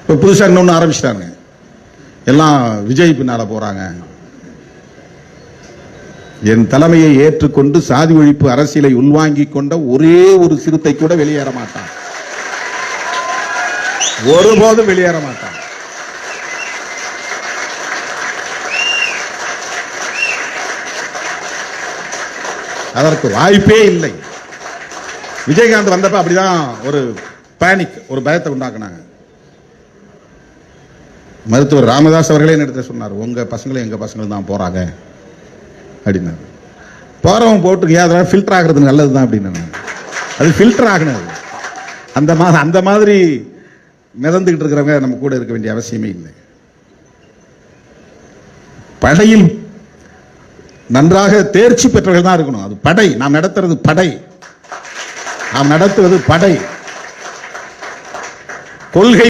இப்போ புதுசாக இன்னொன்று ஆரம்பிச்சிட்டாங்க, எல்லாம் விஜய் பின்னால போறாங்க. என் தலைமையை ஏற்றுக்கொண்டு சாதி ஒழிப்பு அரசியலை உள்வாங்கிக் கொண்ட ஒரே ஒரு சிறுத்தை கூட வெளியேற மாட்டான், ஒருபோதும் வெளியேற மாட்டான். அதற்கு வாய்ப்பே இல்லை. விஜயகாந்த் வந்தப்ப அப்படிதான் ஒரு பேனிக், ஒரு பயத்தை உண்டாக்குனாங்க. மருத்துவர் ராமதாஸ் அவர்களே என்னிடத்தில் சொன்னார், உங்க பசங்களும் எங்க பசங்களும் தான் போறாங்க அப்படின்னாரு. போறவன் போட்டு அதெல்லாம் ஃபில்டர் ஆகிறது நல்லதுதான் அப்படின்னு. அது ஃபில்டர் ஆகினது. அந்த மாதிரி மிதந்துகிட்டு இருக்கிறவங்க நம்ம கூட இருக்க வேண்டிய அவசியமே இல்லை. படையில் நன்றாக தேர்ச்சி பெற்றவர்கள் தான் இருக்கணும். அது படை, நாம் நடத்துறது படை, நாம் நடத்துவது படை. கொள்கை